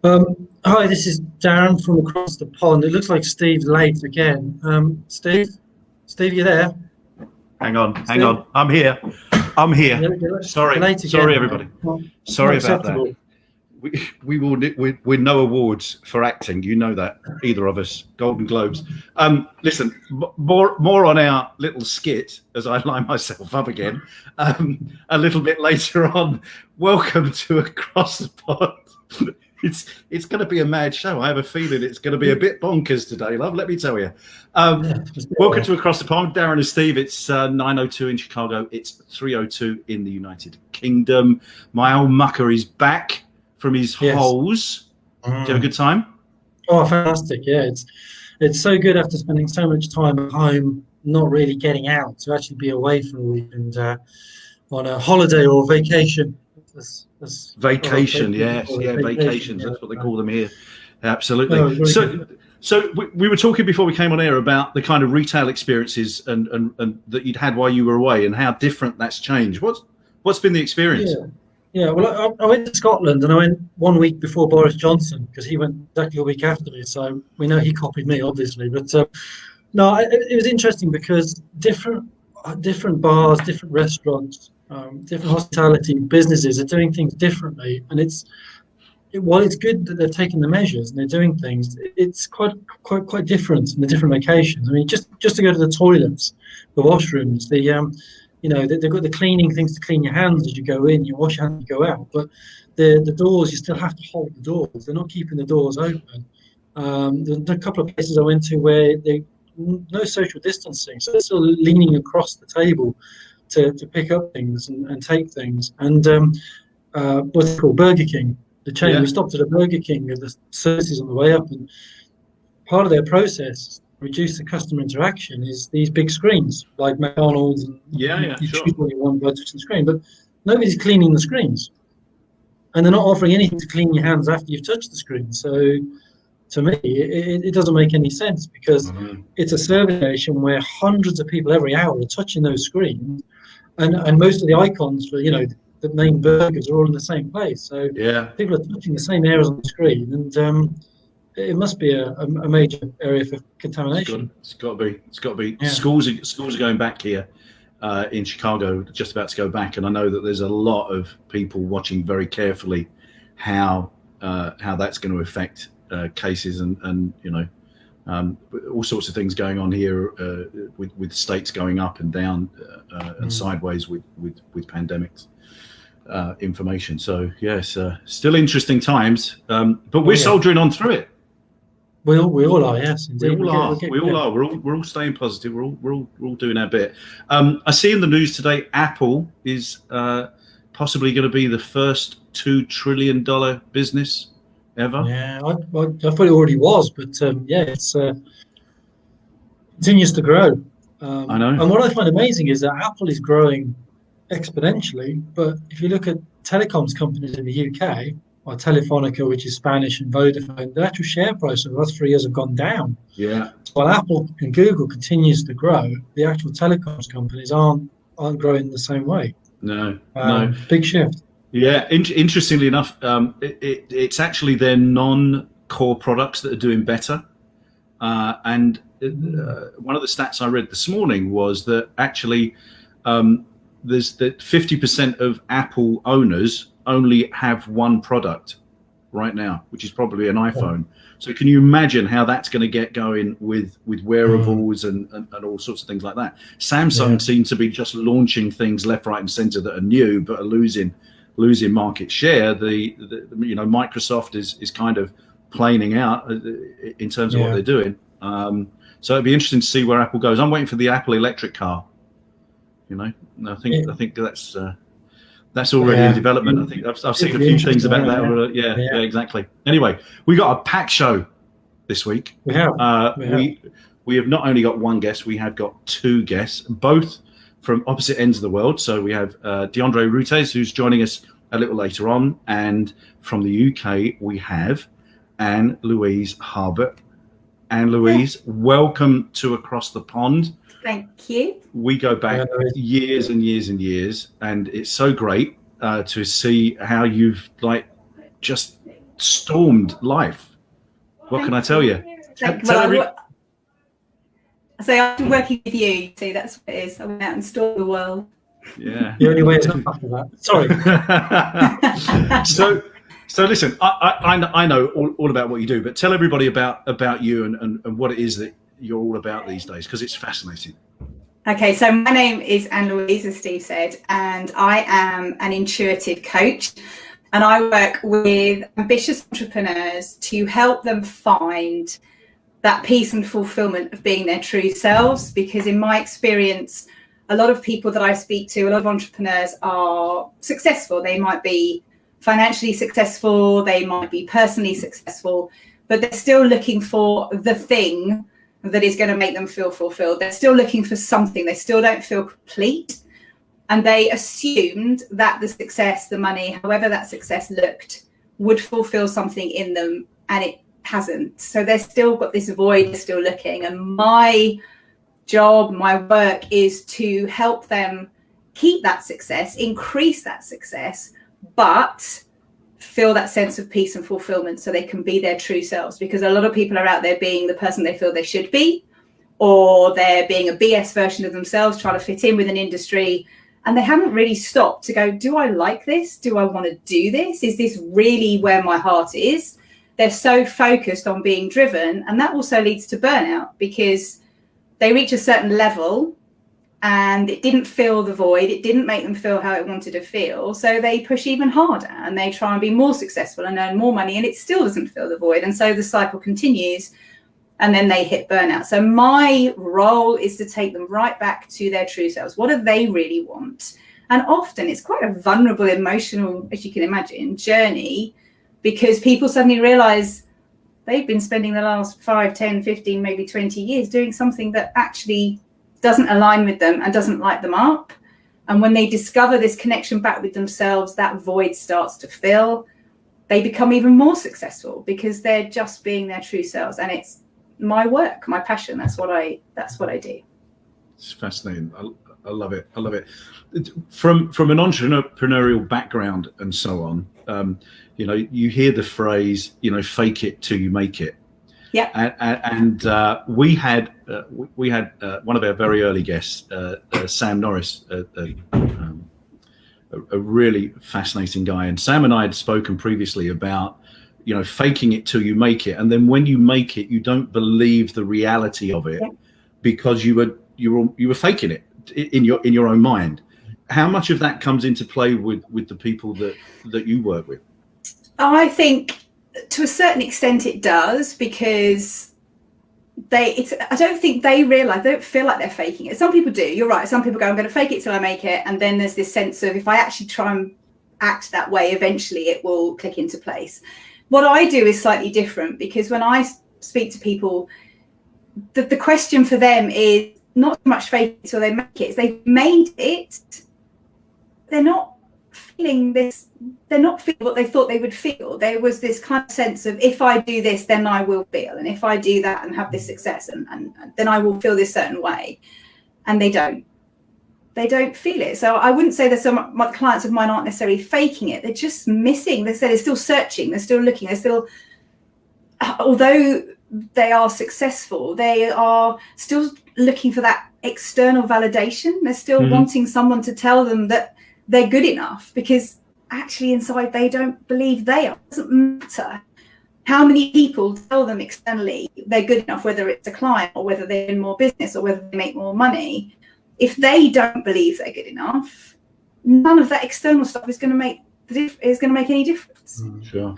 Hi, this is Darren from across the pond. It looks like Steve's late again. Steve, you there? Hang on, hang Steve, on. I'm here. I'm here. you're Sorry, late sorry, again, mate. everybody. Not Sorry about that. acceptable. We will win no awards for acting. You know that, either of us. Golden Globes. Listen, more on our little skit as I line myself up again. A little bit later on. Welcome to Across the Pond. It's going to be a mad show. I have a feeling it's going to be a bit bonkers today, love. Let me tell you. Welcome to Across the Pond, Darren and Steve. It's 9:02 in Chicago. It's 3:02 in the United Kingdom. My old mucker is back from his holes. Did you have a good time? Oh, fantastic! Yeah, it's so good after spending so much time at home, not really getting out, to actually be away for a week and on a holiday or vacation. Vacation, yes, vacations. That's what they call them here. Absolutely. So we were talking before we came on air about the kind of retail experiences and that you'd had while you were away and how different that's changed. What's been the experience? Yeah. Well, I went to Scotland and I went 1 week before Boris Johnson because he went exactly a week after me. So we know he copied me, obviously. But no, it was interesting because different bars, different restaurants, different hospitality businesses are doing things differently, and while it's good that they're taking the measures and they're doing things, it's quite different in the different locations. I mean, just to go to the toilets, the washrooms, they've got the cleaning things to clean your hands as you go in. You wash your hands, you go out, but the doors, you still have to hold the doors. They're not keeping the doors open. There's a couple of places I went to where no social distancing, so they're still leaning across the table to pick up things and take things. And what's it called, Burger King, the chain. Yeah. We stopped at a Burger King with the services on the way up, and part of their process, reduce the customer interaction, is these big screens like McDonald's. And you choose what you want by touching the screen, but nobody's cleaning the screens, and they're not offering anything to clean your hands after you've touched the screen. So to me, it doesn't make any sense because it's a service station where hundreds of people every hour are touching those screens, and most of the icons for the main burgers are all in the same place. So people are touching the same areas on the screen, and it must be a major area for contamination. It's got to be. Yeah. Schools are going back here in Chicago, just about to go back, and I know that there's a lot of people watching very carefully how that's going to affect cases and all sorts of things going on here with states going up and down and sideways with pandemics. Information. So yes, still interesting times, but we're soldiering on through it. We all are, yes, indeed. We all are. We're all staying positive. We're all doing our bit. I see in the news today, Apple is possibly going to be the first $2 trillion business ever. Yeah, I thought it already was, but it's continues to grow. I know. And what I find amazing is that Apple is growing exponentially, but if you look at telecoms companies in the UK, or Telefonica, which is Spanish, and Vodafone, the actual share price over the last 3 years have gone down. Yeah. So while Apple and Google continues to grow, the actual telecoms companies aren't growing the same way. No. Big shift. Yeah. Interestingly enough, it's actually their non-core products that are doing better. And one of the stats I read this morning was that actually there's that 50% of Apple owners only have one product right now, which is probably an iPhone. So can you imagine how that's going to get going with wearables and all sorts of things like that? Samsung seem to be just launching things left, right, and center that are new, but are losing market share. The Microsoft is kind of planing out in terms of what they're doing. So it'd be interesting to see where Apple goes. I'm waiting for the Apple electric car. I think that's already in development. I think I've seen a few things about that. Yeah, exactly. Anyway, we got a packed show this week. We have. We have not only got one guest, we have got two guests, both from opposite ends of the world. So we have Deondre Rutues, who's joining us a little later on, and from the UK we have Anne-Louise Harbutt. Anne-Louise, welcome to Across the Pond. Thank you. We go back years and years and years, and it's so great to see how you've just stormed life. What can I tell you? So after working with you, see, that's what it is. I went out and stormed the world. Yeah. The only way is not after that. Sorry. So listen, I know all about what you do, but tell everybody about you and what it is that you're all about these days, because it's fascinating. Okay, so my name is Anne-Louise, as Steve said, and I am an intuitive coach, and I work with ambitious entrepreneurs to help them find that peace and fulfillment of being their true selves. Because in my experience, a lot of people that I speak to, a lot of entrepreneurs are successful. They might be financially successful, they might be personally successful, but they're still looking for the thing that is going to make them feel fulfilled. They're still looking for something. They still don't feel complete. And they assumed that the success, the money, however that success looked, would fulfill something in them, and it hasn't. So they've still got this void, they're still looking. And my job, my work is to help them keep that success, increase that success, but feel that sense of peace and fulfillment so they can be their true selves. Because a lot of people are out there being the person they feel they should be, or they're being a BS version of themselves, trying to fit in with an industry, and they haven't really stopped to go, do I like this? Do I want to do this? Is this really where my heart is? They're so focused on being driven, and that also leads to burnout, because they reach a certain level and it didn't fill the void, it didn't make them feel how it wanted to feel, so they push even harder and they try and be more successful and earn more money, and it still doesn't fill the void, and so the cycle continues, and then they hit burnout. So my role is to take them right back to their true selves. What do they really want? And often it's quite a vulnerable, emotional, as you can imagine, journey, because people suddenly realize they've been spending the last 5, 10, 15, maybe 20 years doing something that actually doesn't align with them and doesn't light them up. And when they discover this connection back with themselves, that void starts to fill. They become even more successful because they're just being their true selves. And it's my work, my passion. That's what I do. It's fascinating. I love it. I love it. From an entrepreneurial background and so on, you hear the phrase, fake it till you make it. Yeah. And we had one of our very early guests, Sam Norris, a really fascinating guy. And Sam and I had spoken previously about, faking it till you make it. And then when you make it, you don't believe the reality of it, because you were faking it in your own mind. How much of that comes into play with the people that you work with? I think to a certain extent it does, because I don't think they realize, they don't feel like they're faking it. Some people do, you're right. Some people go, I'm going to fake it till I make it. And then there's this sense of, if I actually try and act that way, eventually it will click into place. What I do is slightly different, because when I speak to people, the question for them is not so much fake it till they make it. It's they've made it, they're not feeling this, they're not feeling what they thought they would feel. There was this kind of sense of, if I do this, then I will feel, and if I do that and have this success, and then I will feel this certain way. And they don't feel it. So I wouldn't say that my clients of mine aren't necessarily faking it. They're just missing. They're still searching, they're still looking, they're still, although they are successful, they are still looking for that external validation. They're still wanting someone to tell them that they're good enough, because actually inside they don't believe they are. It doesn't matter how many people tell them externally they're good enough, whether it's a client or whether they're in more business or whether they make more money. If they don't believe they're good enough, none of that external stuff is going to make any difference. Sure.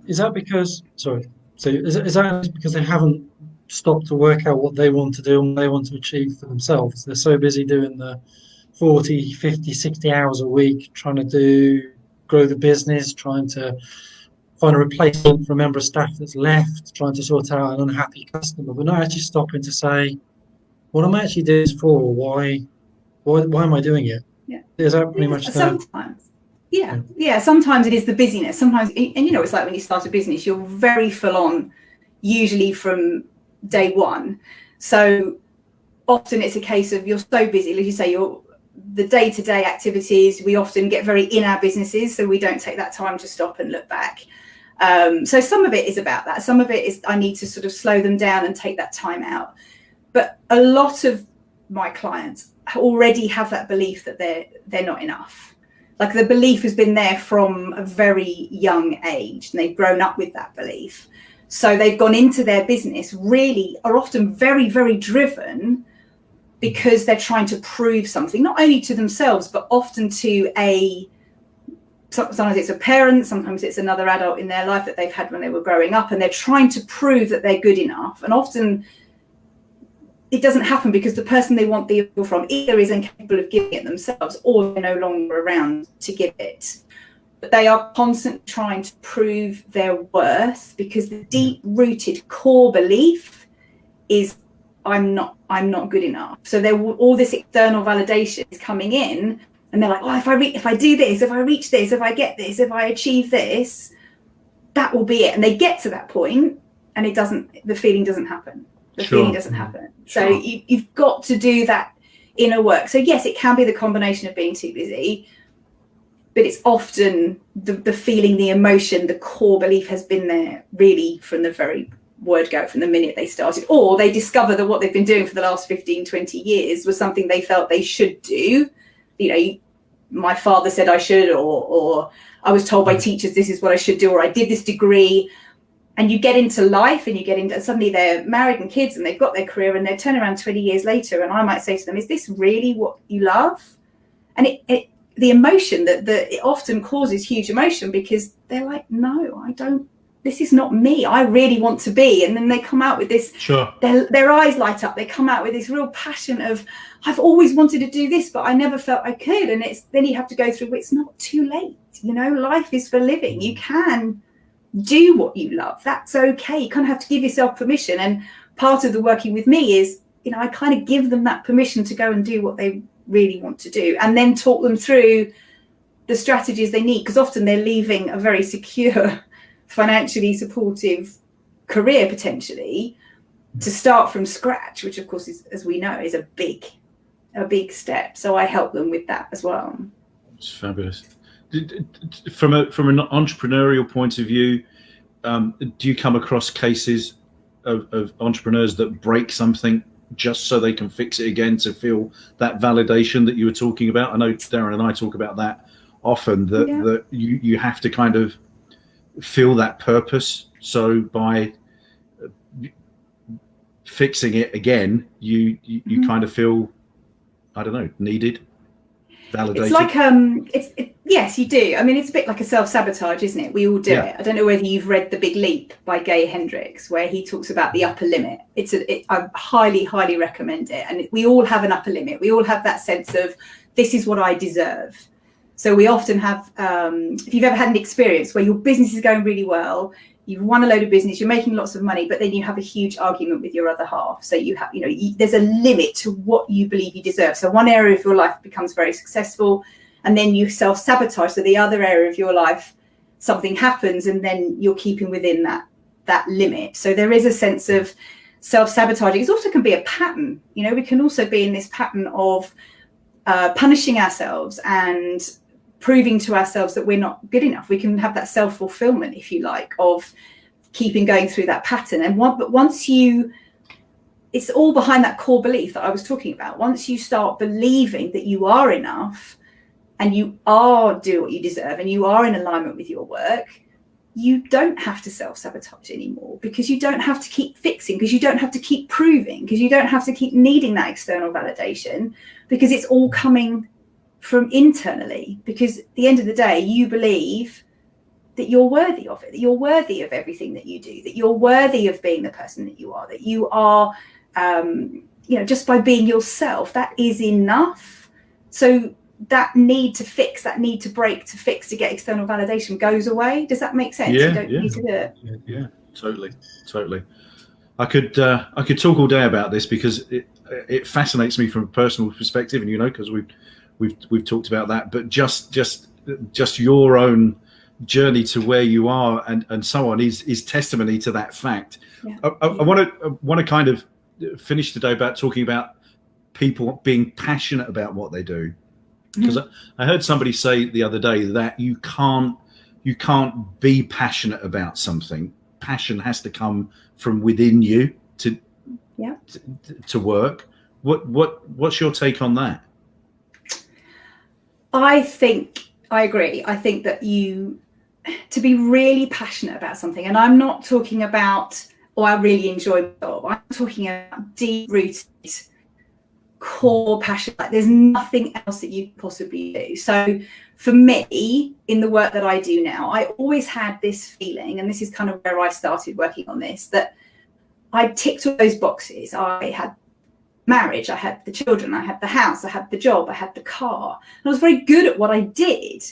Is that because? Sorry. So is that because they haven't stopped to work out what they want to do and what they want to achieve for themselves? They're so busy doing the 40, 50, 60 hours a week, trying to grow the business, trying to find a replacement for a member of staff that's left, trying to sort out an unhappy customer, but not actually stopping to say, what am I actually doing this for? Why am I doing it? Yeah. Is that pretty much sometimes? Yeah. Sometimes it is the busyness. Sometimes, and it's like when you start a business, you're very full on, usually from day one. So often it's a case of you're so busy, as you say, the day-to-day activities, we often get very in our businesses, so we don't take that time to stop and look back. So some of it is about that. Some of it is I need to sort of slow them down and take that time out. But a lot of my clients already have that belief that they're not enough. Like the belief has been there from a very young age, and they've grown up with that belief. So they've gone into their business, really are often very, very driven because they're trying to prove something, not only to themselves, but often to sometimes it's a parent, sometimes it's another adult in their life that they've had when they were growing up, and they're trying to prove that they're good enough. And often it doesn't happen because the person they want the approval from either is incapable of giving it themselves, or they're no longer around to give it. But they are constantly trying to prove their worth because the deep-rooted core belief is I'm not good enough. So all this external validation is coming in, and they're like, oh, if I do this, if I reach this, if I get this, if I achieve this, that will be it. And they get to that point, and the feeling doesn't happen. The feeling doesn't happen. So you've got to do that inner work. So yes, it can be the combination of being too busy, but it's often the feeling, the emotion, the core belief has been there really from the very word go, from the minute they started, or they discover that what they've been doing for the last 15, 20 years was something they felt they should do. You know, my father said I should, or I was told by teachers this is what I should do, or I did this degree. And you get into life and suddenly they're married and kids and they've got their career and they're turning around 20 years later. And I might say to them, is this really what you love? And the emotion that it often causes huge emotion because they're like, no, I don't, this is not me. I really want to be. And then they come out with this, their eyes light up. They come out with this real passion of, I've always wanted to do this, but I never felt I could. And then you have to go through, it's not too late. You know, life is for living. You can do what you love. That's okay. You kind of have to give yourself permission. And part of the working with me is, you know, I kind of give them that permission to go and do what they really want to do, and then talk them through the strategies they need, because often they're leaving a very secure, financially supportive career potentially to start from scratch, which of course is, as we know, is a big step. So I help them with that as well. It's fabulous. From an entrepreneurial point of view, do you come across cases of entrepreneurs that break something just so they can fix it again, to feel that validation that you were talking about? I know Darren and I talk about that often, that you have to kind of feel that purpose. So by fixing it again, you kind of feel, I don't know, needed, validated. It's like yes, you do. I mean, it's a bit like a self-sabotage, isn't it? We all do it. I don't know whether you've read The Big Leap by Gay Hendricks, where he talks about the upper limit. I highly recommend it. And we all have an upper limit. We all have that sense of, this is what I deserve. So we often have, if you've ever had an experience where your business is going really well, you've won a load of business, you're making lots of money, but then you have a huge argument with your other half. So you have, there's a limit to what you believe you deserve. So one area of your life becomes very successful, and then you self-sabotage. So the other area of your life, something happens, and then you're keeping within that limit. So there is a sense of self-sabotaging. It also can be a pattern. We can also be in this pattern of punishing ourselves and proving to ourselves that we're not good enough. We can have that self-fulfillment, if you like, of keeping going through that pattern. But once it's all behind that core belief that I was talking about. Once you start believing that you are enough, and you are doing what you deserve, and you are in alignment with your work, you don't have to self-sabotage anymore, because you don't have to keep fixing, because you don't have to keep proving, because you don't have to keep needing that external validation, because it's all coming from internally. Because at the end of the day, you believe that you're worthy of it, that you're worthy of everything that you do, that you're worthy of being the person that you are, that you are, just by being yourself, that is enough. So that need to fix, that need to break, to fix, to get external validation goes away. Does that make sense? You don't need to do it. Yeah, totally. I could talk all day about this, because it fascinates me from a personal perspective, and because we've talked about that, but just your own journey to where you are and so on is testimony to that fact. I want to kind of finish today about talking about people being passionate about what they do. Because I heard somebody say the other day that you can't you can't be passionate about something. Passion has to come from within you to work. What's your take on that? I agree. I think that to be really passionate about something, and I'm not talking about, I really enjoy my job. I'm talking about deep-rooted core passion. Like there's nothing else that you can possibly do. So for me, in the work that I do now, I always had this feeling, and this is kind of where I started working on this, that I ticked all those boxes. I had marriage, I had the children, I had the house, I had the job, I had the car. And I was very good at what I did,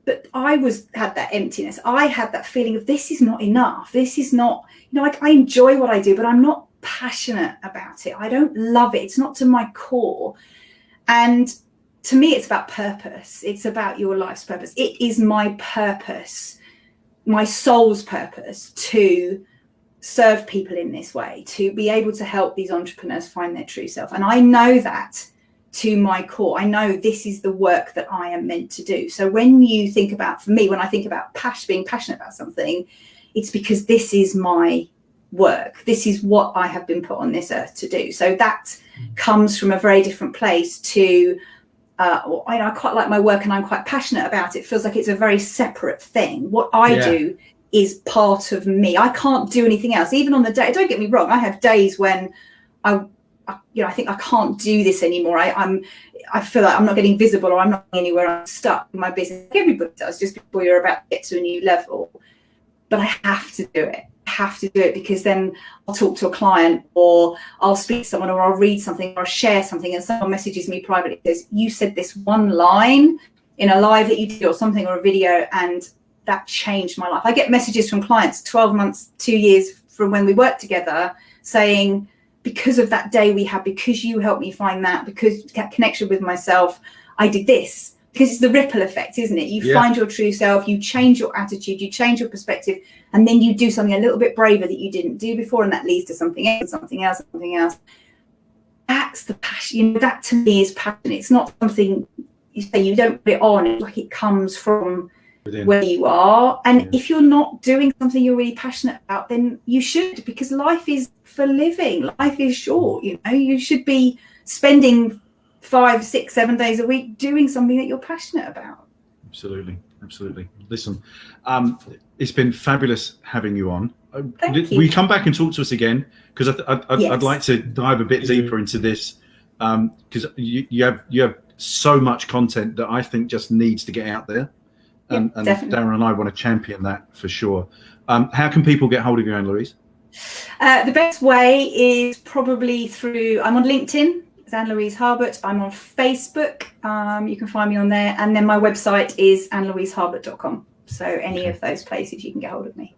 but I had that emptiness. I had that feeling of this is not enough. This is not, I enjoy what I do, but I'm not passionate about it. I don't love it. It's not to my core. And to me, it's about purpose. It's about your life's purpose. It is my purpose, my soul's purpose, to serve people in this way, to be able to help these entrepreneurs find their true self. And I know that to my core. I know this is the work that I am meant to do. So when you think about, for me, when I think about being passionate about something, it's because this is my work. This is what I have been put on this earth to do. So that comes from a very different place to, I quite like my work and I'm quite passionate about it. It feels like it's a very separate thing. What I do is part of me. I can't do anything else. Even on the day, don't get me wrong, I have days when I think I can't do this anymore. I feel like I'm not getting visible, or I'm not anywhere. I'm stuck in my business. Everybody does, just before you're about to get to a new level. But I have to do it. I have to do it, because then I'll talk to a client, or I'll speak to someone, or I'll read something, or I'll share something, and someone messages me privately, says, you said this one line in a live that you did, or something, or a video, and that changed my life. I get messages from clients 12 months, 2 years from when we worked together, saying, because of that day we had, because you helped me find that, because that connection with myself, I did this. Because it's the ripple effect, isn't it? You find your true self, you change your attitude, you change your perspective, and then you do something a little bit braver that you didn't do before, and that leads to something else, something else, something else. That's the passion. That to me is passion. It's not something you say, you don't put it on. It's like it comes from where you are. And if you're not doing something you're really passionate about, then you should, because life is for living. Life is short. You should be spending 5, 6, 7 days a week doing something that you're passionate about. Absolutely. Listen, it's been fabulous having you on. Thank you. Will you come back and talk to us again? Because I'd like to dive a bit deeper into this, because you have so much content that I think just needs to get out there. And Darren and I want to champion that for sure. How can people get hold of you, Anne-Louise? The best way is probably through, I'm on LinkedIn, it's Anne-Louise Harbutt. I'm on Facebook. You can find me on there. And then my website is annelouiseharbutt.com. So any of those places you can get hold of me.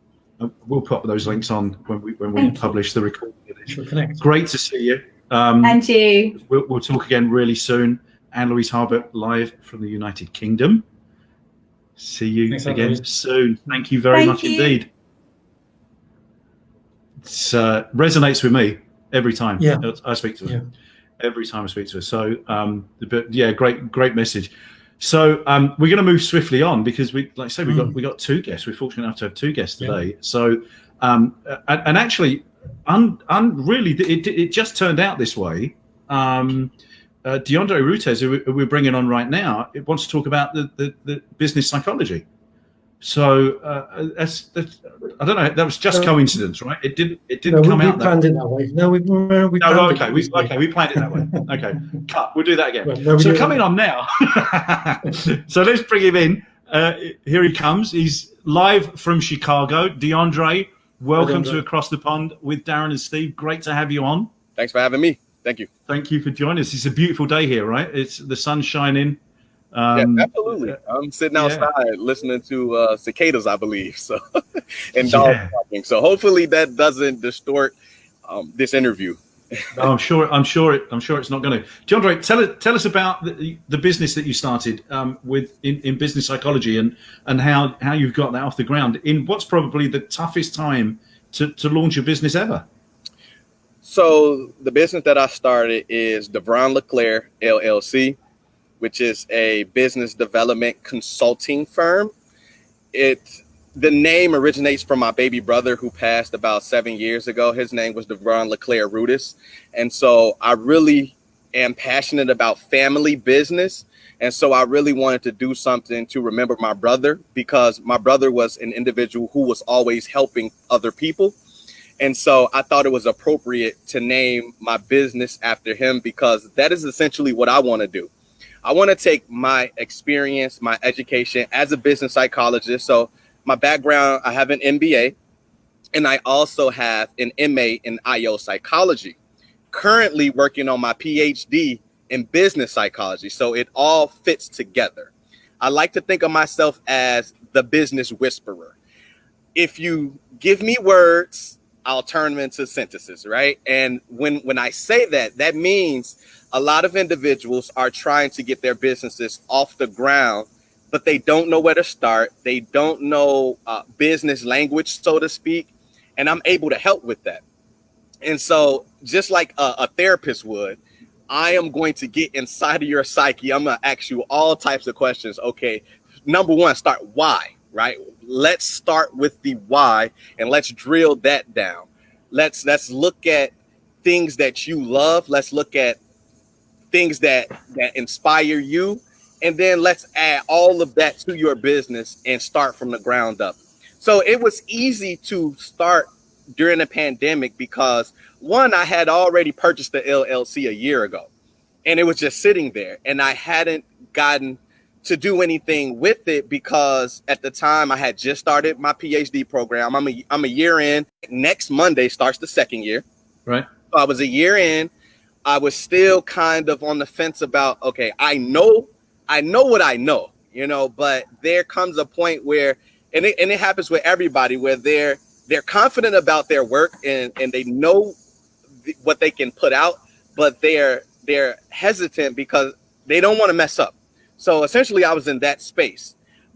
We'll put those links on when we publish the recording edition. Great to see you. And you. We'll talk again really soon. Anne-Louise Harbutt, live from the United Kingdom. See you again soon. Thank you very much indeed. It resonates with me every time I speak to her. Every time I speak to her. So, great message. So we're going to move swiftly on, because we got two guests. We're fortunate enough to have two guests today. So, and actually, really, it just turned out this way. Deondre Rutues, who we're bringing on right now, it wants to talk about the business psychology. So that's I don't know. That was just coincidence, right? It didn't come out. We planned it that way. No, we planned we planned it that way. Okay, cut. We'll do that again. So coming on now. So let's bring him in. Here he comes. He's live from Chicago. Deondre, welcome to Across the Pond with Darren and Steve. Great to have you on. Thanks for having me. Thank you. Thank you for joining us. It's a beautiful day here, right? It's the sun's shining. Absolutely. I'm sitting outside listening to cicadas, I believe. So, and dogs barking. So hopefully that doesn't distort this interview. I'm sure it's not going to. Deondre, tell us about the business that you started with in business psychology, and how you've got that off the ground in what's probably the toughest time to launch a business ever. So the business that I started is Devron LeClaire LLC, which is a business development consulting firm. the name originates from my baby brother who passed about 7 years ago. His name was Deondre Rutues. And so I really am passionate about family business. And so I really wanted to do something to remember my brother, because my brother was an individual who was always helping other people. And so I thought it was appropriate to name my business after him, because that is essentially what I want to do. I want to take my experience, my education as a business psychologist. So my background, I have an MBA, and I also have an MA in IO psychology. Currently working on my PhD in business psychology. So it all fits together. I like to think of myself as the business whisperer. If you give me words, I'll turn them into sentences, right? And when I say that, that means a lot of individuals are trying to get their businesses off the ground, but they don't know where to start. They don't know business language, so to speak. And I'm able to help with that. And so just like a therapist would, I am going to get inside of your psyche. I'm going to ask you all types of questions. Okay, number one, start why, right? Let's start with the why, and let's drill that down. Let's look at things that you love. Let's look at things that inspire you. And then let's add all of that to your business and start from the ground up. So it was easy to start during the pandemic because, one, I had already purchased the LLC a year ago, and it was just sitting there, and I hadn't gotten to do anything with it because at the time I had just started my PhD program. I'm a year in. Next Monday starts the second year. Right. So I was a year in. I was still kind of on the fence about, okay, I know what I know, but there comes a point where, and it happens with everybody, where they're confident about their work and they know what they can put out, but they're hesitant because they don't want to mess up. So essentially I was in that space,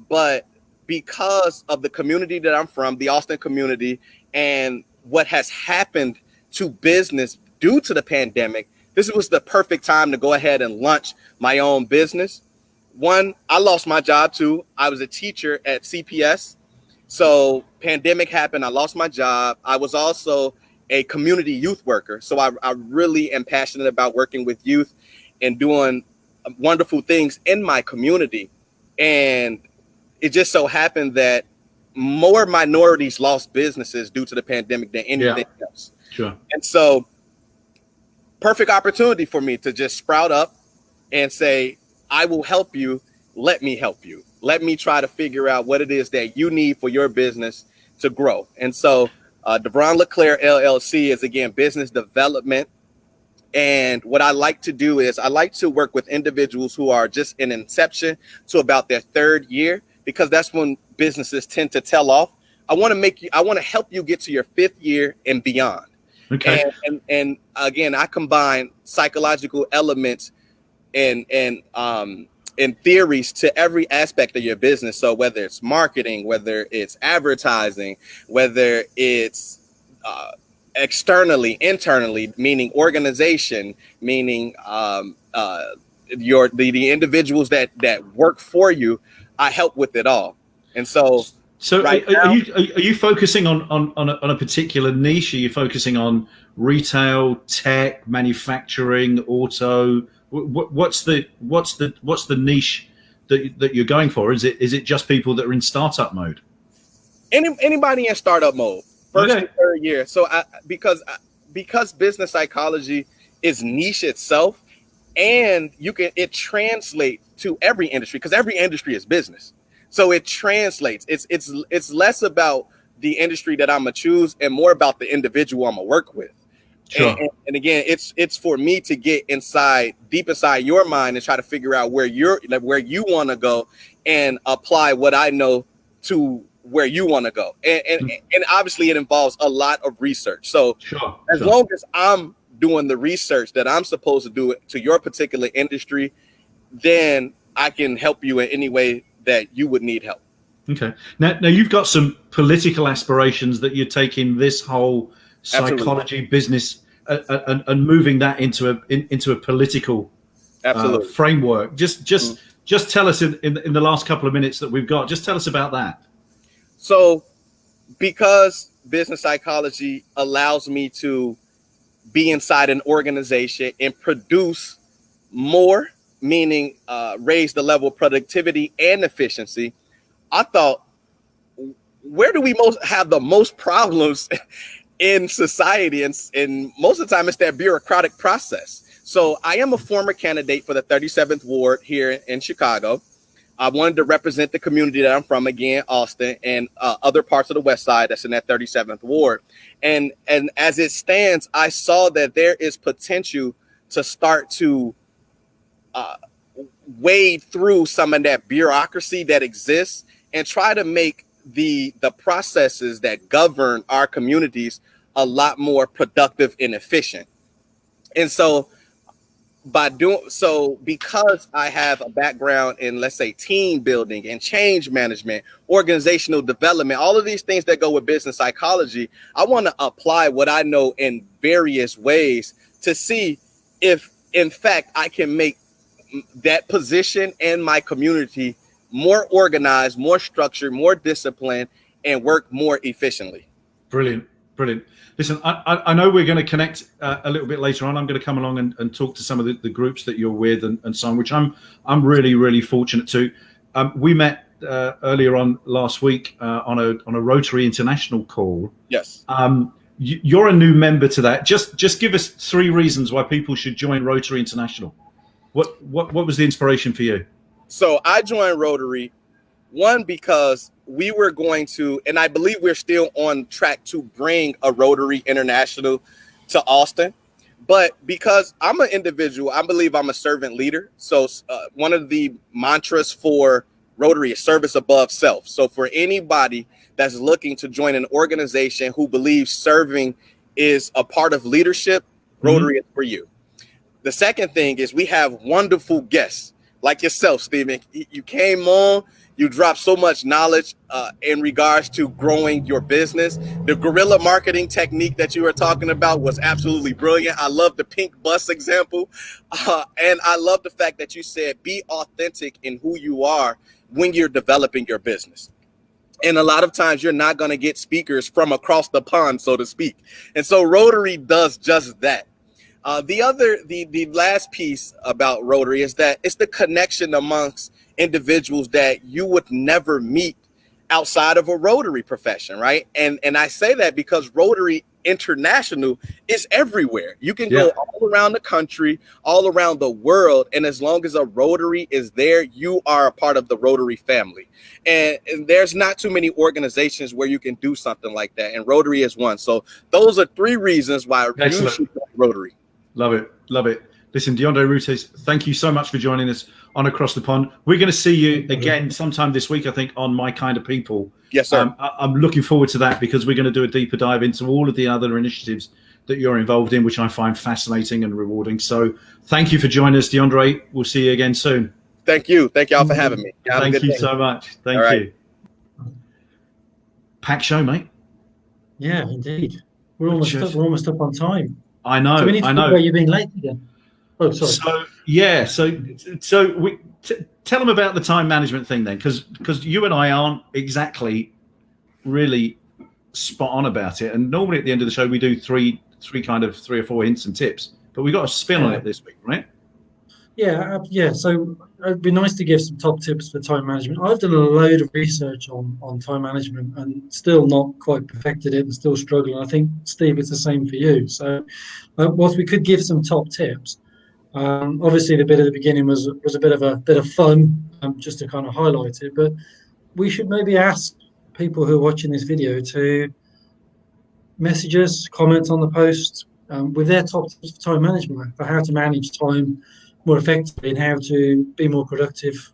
but because of the community that I'm from, the Austin community, and what has happened to business due to the pandemic, this was the perfect time to go ahead and launch my own business. One, I lost my job too. I was a teacher at CPS. So pandemic happened. I lost my job. I was also a community youth worker. So I really am passionate about working with youth and doing wonderful things in my community. And it just so happened that more minorities lost businesses due to the pandemic than anything else. Sure. And so perfect opportunity for me to just sprout up and say, I will help you. Let me help you. Let me try to figure out what it is that you need for your business to grow. And so Deondre Rutues LLC is, again, business development. And what I like to do is I like to work with individuals who are just in inception to about their third year, because that's when businesses tend to tail off. I want to help you get to your fifth year and beyond. Okay. And again, I combine psychological elements and theories to every aspect of your business. So whether it's marketing, whether it's advertising, whether it's externally, internally, meaning organization, meaning the individuals that work for you, I help with it all. And so right now, are you focusing on a particular niche? Are you focusing on retail, tech, manufacturing, auto? What's the niche that you're going for? Is it just people that are in startup mode? Anybody in startup mode, first and third year. So because business psychology is niche itself, and it translates to every industry, because every industry is business. So it translates. It's less about the industry that I'm gonna choose and more about the individual I'm gonna work with. Sure. And again, it's for me to get deep inside your mind and try to figure out where you want to go and apply what I know to where you want to go. And obviously it involves a lot of research. So as long as I'm doing the research that I'm supposed to do to your particular industry, then I can help you in any way that you would need help. Okay. Now you've got some political aspirations that you're taking this whole psychology business and moving that into a political framework. Just tell us in the last couple of minutes that we've got. Just tell us about that. So because business psychology allows me to be inside an organization and produce more, meaning raise the level of productivity and efficiency, I thought, where do we have the most problems in society? And most of the time it's that bureaucratic process. So I am a former candidate for the 37th Ward here in Chicago. I wanted to represent the community that I'm from, again, Austin, and other parts of the West Side that's in that 37th Ward. And as it stands, I saw that there is potential to start to wade through some of that bureaucracy that exists and try to make the processes that govern our communities a lot more productive and efficient. And so by doing so, because I have a background in, let's say, team building and change management, organizational development, all of these things that go with business psychology, I want to apply what I know in various ways to see if, in fact, I can make that position and my community more organized, more structured, more disciplined, and work more efficiently. Brilliant. Brilliant. Listen, I know we're going to connect a little bit later on. I'm going to come along and talk to some of the groups that you're with and so on, which I'm really, really fortunate to. We met earlier on last week on a Rotary International call. Yes. You're a new member to that. Just give us 3 reasons why people should join Rotary International. What was the inspiration for you? So I joined Rotary, one, because we were going to, and I believe we're still on track to bring a Rotary International to Austin. But because I'm an individual, I believe I'm a servant leader. So one of the mantras for Rotary is service above self. So for anybody that's looking to join an organization who believes serving is a part of leadership, Rotary is for you. The second thing is we have wonderful guests like yourself, Stephen. You came on, you dropped so much knowledge in regards to growing your business. The guerrilla marketing technique that you were talking about was absolutely brilliant. I love the pink bus example. And I love the fact that you said be authentic in who you are when you're developing your business. And a lot of times you're not going to get speakers from across the pond, so to speak. And so Rotary does just that. The last piece about Rotary is that it's the connection amongst individuals that you would never meet outside of a Rotary profession, right? And I say that because Rotary International is everywhere. You can go all around the country, all around the world, and as long as a Rotary is there, you are a part of the Rotary family. And there's not too many organizations where you can do something like that, and Rotary is one. So those are 3 reasons why you should join Rotary. Love it. Love it. Listen, Deondre Rutues, thank you so much for joining us on Across the Pond. We're going to see you again sometime this week, I think, on My Kind of People. Yes, sir. I'm looking forward to that because we're going to do a deeper dive into all of the other initiatives that you're involved in, which I find fascinating and rewarding. So thank you for joining us, Deondre. We'll see you again soon. Thank you. Thank y'all for having me. Thank you so much. Thank you. Packed show, mate. Yeah, indeed. We're almost up on time. I know. So we need to know where you've been late again. Oh, sorry. So we tell them about the time management thing then, because you and I aren't exactly really spot on about it. And normally at the end of the show we do three or four hints and tips, but we got a spin on it this week, right? Yeah. So it'd be nice to give some top tips for time management. I've done a load of research on time management and still not quite perfected it and still struggling. I think, Steve, it's the same for you. So whilst we could give some top tips, obviously the bit at the beginning was a bit of fun, just to kind of highlight it. But we should maybe ask people who are watching this video to message us, comment on the post with their top tips for time management, for how to manage time more effectively and how to be more productive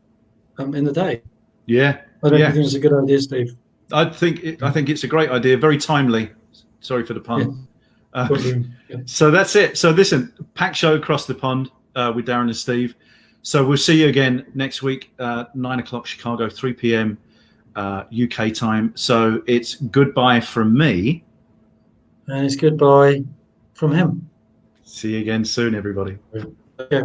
in the day. Yeah. I don't think it's a good idea, Steve. I think it's a great idea, very timely. Sorry for the pun. Yeah. So that's it. So listen, packed show across the pond with Darren and Steve. So we'll see you again next week, 9 o'clock Chicago, 3 p.m. UK time. So it's goodbye from me. And it's goodbye from him. See you again soon, everybody. Yeah.